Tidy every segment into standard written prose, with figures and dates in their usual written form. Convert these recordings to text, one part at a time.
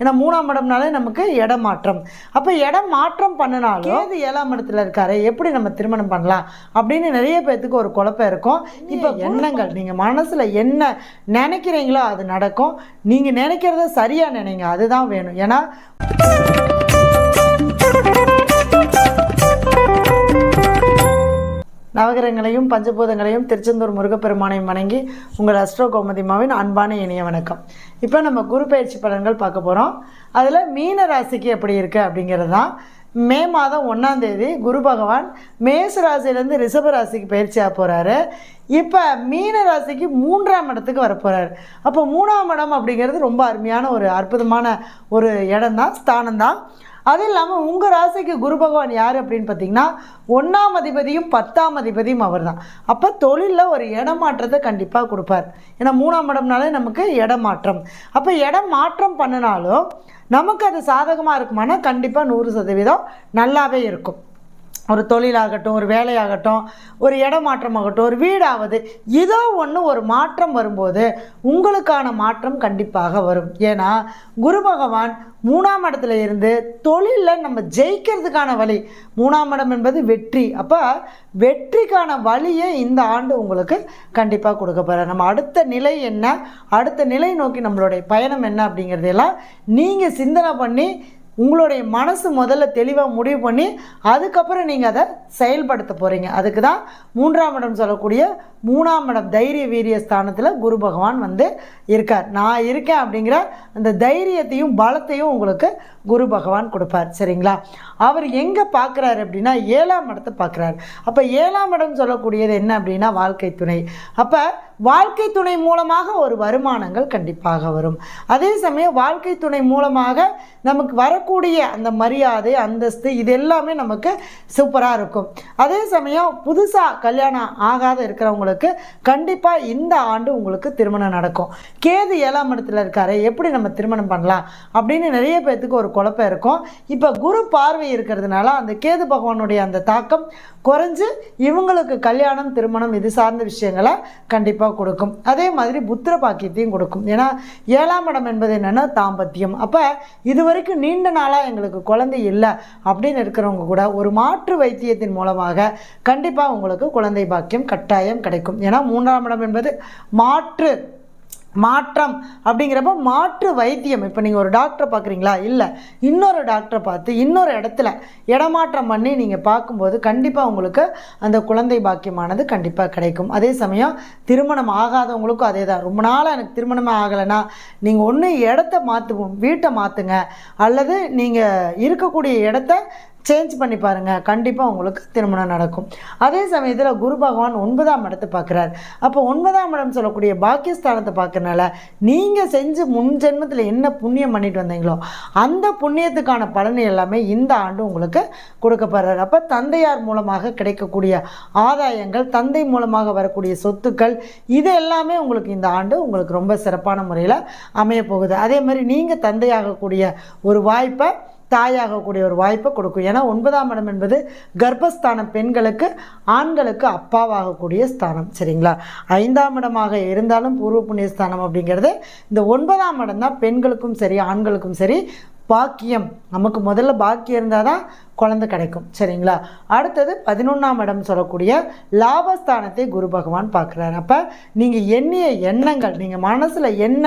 ஏன்னா 3ஆம் இடம்னாலே நமக்கு இடமாற்றம். அப்போ இடம் மாற்றம் பண்ணினாலும் கேது 7ஆம் இடத்துல இருக்காரு, எப்படி நம்ம திருமணம் பண்ணலாம் அப்படின்னு நிறைய பேர்த்துக்கு ஒரு குழப்பம் இருக்கும். இப்போ எண்ணங்கள், நீங்கள் மனசில் என்ன நினைக்கிறீங்களோ அது நடக்கும். நீங்கள் நினைக்கிறத சரியாக நினைங்க, அதுதான் வேணும். ஏன்னா நவகிரகங்களையும் பஞ்சபூதங்களையும் திருச்செந்தூர் முருகப்பெருமானையும் வணங்கி உங்கள் அஸ்ட்ரோ கோமதிமாவின் அன்பான இனிய வணக்கம். இப்போ நம்ம குரு பயிற்சி பலன்கள் பார்க்க போகிறோம். அதில் மீன ராசிக்கு எப்படி இருக்குது அப்படிங்கிறது தான். மே மாதம் 1ஆம் தேதி குரு பகவான் மேச ராசியிலேருந்து ரிஷப ராசிக்கு பயிற்சியாக போகிறாரு. இப்போ மீன ராசிக்கு 3ஆம் இடத்துக்கு வரப்போகிறார். அப்போ 3ஆம் இடம் அப்படிங்கிறது ரொம்ப அருமையான ஒரு அற்புதமான ஒரு இடம் தான், ஸ்தானம் தான். அது இல்லாமல் உங்கள் ராசிக்கு குரு பகவான் யார் அப்படின்னு பார்த்தீங்கன்னா 1ஆம் அதிபதியும் 10ஆம் அதிபதியும் அவர் தான். அப்போ தொழிலில் ஒரு இடமாற்றத்தை கண்டிப்பாக கொடுப்பார். ஏன்னா 3ஆம் இடம்னாலே நமக்கு இடமாற்றம். அப்போ இடம் மாற்றம் பண்ணினாலும் நமக்கு அது சாதகமாக இருக்குமானா கண்டிப்பாக 100% நல்லாவே இருக்கும். ஒரு தொழிலாகட்டும், ஒரு வேலையாகட்டும், ஒரு இடமாற்றமாகட்டும், ஒரு வீடாவது, ஏதோ ஒன்று ஒரு மாற்றம் வரும்போது உங்களுக்கான மாற்றம் கண்டிப்பாக வரும். ஏன்னா குரு பகவான் 3ஆம் இடத்துல இருந்து தொழிலில் நம்ம ஜெயிக்கிறதுக்கான வழி, 3ஆம் இடம் என்பது வெற்றி. அப்போ வெற்றிக்கான வழியை இந்த ஆண்டு உங்களுக்கு கண்டிப்பாக கொடுக்க போகிறார். நம்ம அடுத்த நிலை என்ன, அடுத்த நிலை நோக்கி நம்மளுடைய பயணம் என்ன அப்படிங்கிறதெல்லாம் நீங்கள் சிந்தனை பண்ணி உங்களுடைய மனசு முதல்ல தெளிவாக முடிவு பண்ணி அதுக்கப்புறம் நீங்கள் அதை செயல்படுத்த போகிறீங்க. அதுக்கு தான் 3ஆம் இடம் சொல்லக்கூடிய 3ஆம் இடம் தைரிய வீரிய ஸ்தானத்தில் குரு பகவான் இருக்கார். நான் இருக்கேன் அப்படிங்கிற அந்த தைரியத்தையும் பலத்தையும் உங்களுக்கு குரு பகவான் கொடுப்பார். சரிங்களா? அவர் எங்கே பார்க்குறாரு அப்படின்னா 7ஆம் இடத்தை பார்க்குறாரு. அப்போ 7ஆம் இடம் சொல்லக்கூடியது என்ன அப்படின்னா வாழ்க்கை துணை. அப்போ வாழ்க்கை துணை மூலமாக ஒரு வருமானங்கள் கண்டிப்பாக வரும். அதே சமயம் வாழ்க்கை துணை மூலமாக நமக்கு வரக்கூடிய அந்த மரியாதை, அந்தஸ்து, இது எல்லாமே நமக்கு சூப்பராக இருக்கும். அதே சமயம் புதுசாக கல்யாணம் ஆகாத இருக்கிறவங்களுக்கு கண்டிப்பாக இந்த ஆண்டு உங்களுக்கு திருமணம் நடக்கும். கேது 7ஆம் இடத்துல இருக்காரு, எப்படி நம்ம திருமணம் பண்ணலாம் அப்படின்னு நிறைய பேர்த்துக்கு ஒரு குழப்பம் இருக்கும். இப்போ குரு பார்வை இருக்கிறதுனால அந்த கேது பகவானுடைய அந்த தாக்கம் குறைஞ்சு இவங்களுக்கு கல்யாணம், திருமணம் இது சார்ந்த விஷயங்களை கண்டிப்பாக கொடுக்கும். அதே மாதிரி புத்திர பாக்கியத்தையும் கொடுக்கும். ஏன்னா 7ஆம் இடம் என்பது என்னென்னா தாம்பத்தியம். அப்போ இது வரைக்கும் நீண்ட நாளாக எங்களுக்கு குழந்தை இல்லை அப்படின்னு இருக்கிறவங்க கூட ஒரு மாற்று வைத்தியத்தின் மூலமாக கண்டிப்பாக உங்களுக்கு குழந்தை பாக்கியம் கட்டாயம் கிடைக்கும். ஏன்னா 3ஆம் இடம் என்பது மாற்றம் அப்படிங்கிறப்ப மாற்று வைத்தியம். இப்போ நீங்கள் ஒரு டாக்டரை பார்க்குறீங்களா, இல்லை இன்னொரு டாக்டரை பார்த்து இன்னொரு இடத்துல இடமாற்றம் பண்ணி நீங்கள் பார்க்கும்போது கண்டிப்பாக உங்களுக்கு அந்த குழந்தை பாக்கியமானது கண்டிப்பாக கிடைக்கும். அதே சமயம் திருமணம் ஆகாதவங்களுக்கும் அதே தான். ரொம்ப நாளாக எனக்கு திருமணமே ஆகலைன்னா நீங்கள் ஒன்று இடத்த மாற்றுவோம், வீட்டை மாற்றுங்க, அல்லது நீங்கள் இருக்கக்கூடிய இடத்த சேஞ்ச் பண்ணி பாருங்கள், கண்டிப்பாக உங்களுக்கு திருமணம் நடக்கும். அதே சமயத்தில் குரு பகவான் 9ஆம் இடத்தை பார்க்குறார். அப்போ 9ஆம் இடம் சொல்லக்கூடிய பாக்கியஸ்தானத்தை பார்க்கறனால நீங்கள் செஞ்சு முன் ஜென்மத்தில் என்ன புண்ணியம் பண்ணிட்டு வந்தீங்களோ அந்த புண்ணியத்துக்கான பலன் எல்லாமே இந்த ஆண்டு உங்களுக்கு கொடுக்கப்படுறார். அப்போ தந்தையார் மூலமாக கிடைக்கக்கூடிய ஆதாயங்கள், தந்தை மூலமாக வரக்கூடிய சொத்துக்கள், இது எல்லாமே உங்களுக்கு இந்த ஆண்டு உங்களுக்கு ரொம்ப சிறப்பான முறையில் அமைய போகுது. அதே மாதிரி நீங்கள் தந்தையாகக்கூடிய ஒரு வாய்ப்பை, தாயாகக்கூடிய ஒரு வாய்ப்பை கொடுக்கும். ஏன்னா 9ஆம் இடம் என்பது கர்ப்பஸ்தானம், பெண்களுக்கு, ஆண்களுக்கு அப்பாவாகக்கூடிய ஸ்தானம். சரிங்களா? 5ஆம் இடமாக இருந்தாலும் பூர்வ புண்ணிய ஸ்தானம் அப்படிங்கிறது இந்த 9ஆம் இடம் தான் பெண்களுக்கும் சரி ஆண்களுக்கும் சரி பாக்கியம். நமக்கு முதல்ல பாக்கியம் இருந்தால் தான் குழந்தை கிடைக்கும். சரிங்களா? அடுத்தது 11ஆம் இடம் சொல்லக்கூடிய லாபஸ்தானத்தை குரு பகவான் பார்க்குறாரு. அப்போ நீங்கள் எண்ணிய எண்ணங்கள், நீங்கள் மனசில் என்ன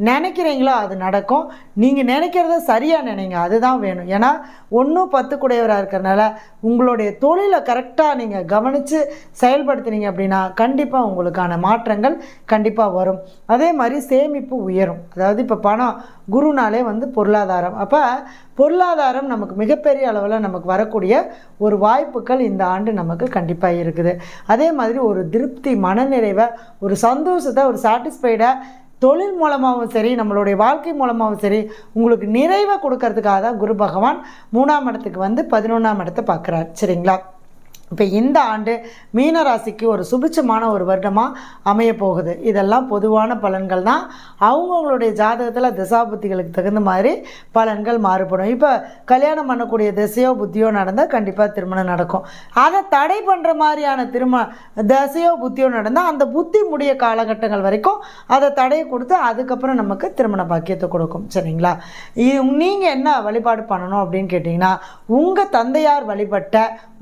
நினைக்கிறீங்களோ அது நடக்கும். நீங்கள் நினைக்கிறத சரியாக நினைங்க, அதுதான் வேணும். ஏன்னா 1-10 கூடையவராக இருக்கிறனால உங்களுடைய தொழிலை கரெக்டாக நீங்கள் கவனித்து செயல்படுத்தினீங்க அப்படின்னா கண்டிப்பாக உங்களுக்கான மாற்றங்கள் கண்டிப்பாக வரும். அதே மாதிரி சேமிப்பு உயரும். அதாவது இப்போ பணம், குருனாலே பொருளாதாரம். அப்போ பொருளாதாரம் நமக்கு மிகப்பெரிய அளவில் நமக்கு வரக்கூடிய ஒரு வாய்ப்புகள் இந்த ஆண்டு நமக்கு கண்டிப்பாக இருக்குது. அதே மாதிரி ஒரு திருப்தி, மனநிறைவை, ஒரு சந்தோஷத்தை, ஒரு சாட்டிஸ்ஃபைடாக தொழில் மூலமாகவும் சரி நம்மளுடைய வாழ்க்கை மூலமாகவும் சரி உங்களுக்கு நிறைவை கொடுக்கறதுக்காக தான் குரு பகவான் 3ஆம் இடத்துக்கு 11ஆம் இடத்தை பார்க்குறார். சரிங்களா? இப்போ இந்த ஆண்டு மீனராசிக்கு ஒரு சுபிட்சமான ஒரு வருடமாக அமைய போகுது. இதெல்லாம் பொதுவான பலன்கள் தான். அவங்கவுங்களுடைய ஜாதகத்தில் திசாபுத்திகளுக்கு தகுந்த மாதிரி பலன்கள் மாறுபடும். இப்போ கல்யாணம் பண்ணக்கூடிய திசையோ புத்தியோ நடந்தால் கண்டிப்பாக திருமணம் நடக்கும். அதை தடை பண்ணுற மாதிரியான திசையோ புத்தியோ நடந்தால் அந்த புத்தி முடிய காலகட்டங்கள் வரைக்கும் அதை தடையை கொடுத்து அதுக்கப்புறம் நமக்கு திருமண பாக்கியத்தை கொடுக்கும். சரிங்களா? நீங்கள் என்ன வழிபாடு பண்ணணும் அப்படின்னு கேட்டிங்கன்னா, உங்கள் தந்தையார் வழிபட்ட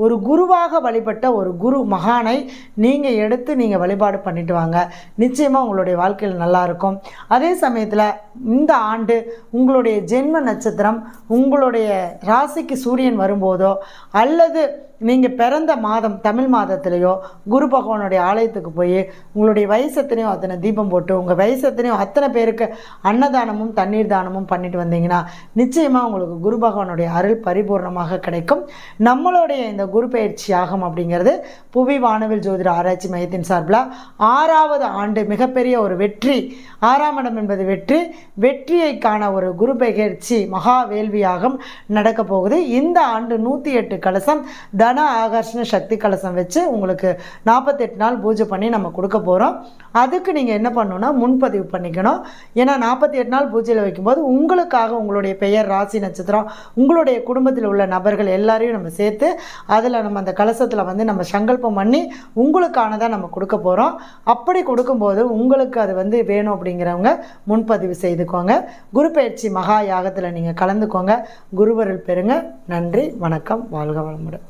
ஒரு குருவாக வழிபட்ட ஒரு குரு மகானை நீங்கள் எடுத்து நீங்கள் வழிபாடு பண்ணிட்டு வாங்க. நிச்சயமாக உங்களுடைய வாழ்க்கையில் நல்லாயிருக்கும். அதே சமயத்தில் இந்த ஆண்டு உங்களுடைய ஜென்ம நட்சத்திரம் உங்களுடைய ராசிக்கு சூரியன் வரும்போதோ அல்லது நீங்கள் பிறந்த மாதம் தமிழ் மாதத்துலேயோ குரு பகவானுடைய ஆலயத்துக்கு போய் உங்களுடைய வயசத்தினையும் அத்தனை தீபம் போட்டு உங்கள் வயசத்தினையும் அத்தனை பேருக்கு அன்னதானமும் தண்ணீர் தானமும் பண்ணிட்டு வந்தீங்கன்னா நிச்சயமாக உங்களுக்கு குரு பகவானுடைய அருள் பரிபூர்ணமாக கிடைக்கும். நம்மளுடைய இந்த குரு பயிற்சி யாகம் அப்படிங்கிறது புவி வானவில் ஜோதிட ஆராய்ச்சி மையத்தின் சார்பில் 6வது ஆண்டு மிகப்பெரிய ஒரு வெற்றி. 6ஆம் இடம் என்பது வெற்றி. வெற்றியைக்கான ஒரு குரு பயிற்சி மகா வேள்வி யாகம் நடக்க போகுது. இந்த ஆண்டு 108 கலசம் தன ஆகர்ஷண சக்தி கலசம் வச்சு உங்களுக்கு 48 நாள் பூஜை பண்ணி நம்ம கொடுக்க போகிறோம். அதுக்கு நீங்கள் என்ன பண்ணணும்னா முன்பதிவு பண்ணிக்கணும். ஏன்னா 48 நாள் பூஜையில் வைக்கும்போது உங்களுக்காக உங்களுடைய பெயர், ராசி, நட்சத்திரம், உங்களுடைய குடும்பத்தில் உள்ள நபர்கள் எல்லாரையும் நம்ம சேர்த்து அதில் நம்ம அந்த கலசத்தில் வந்து நம்ம சங்கல்பம் பண்ணி உங்களுக்கானதான் நம்ம கொடுக்க போகிறோம். அப்படி கொடுக்கும்போது உங்களுக்கு அது வந்து வேணும் அப்படிங்கிறவங்க முன்பதிவு செய்துக்கோங்க. குரு பயிற்சி மகா யாகத்தில் நீங்கள் கலந்துக்கோங்க. குருவருள் பெறுங்க. நன்றி, வணக்கம், வாழ்க வளமுடன்.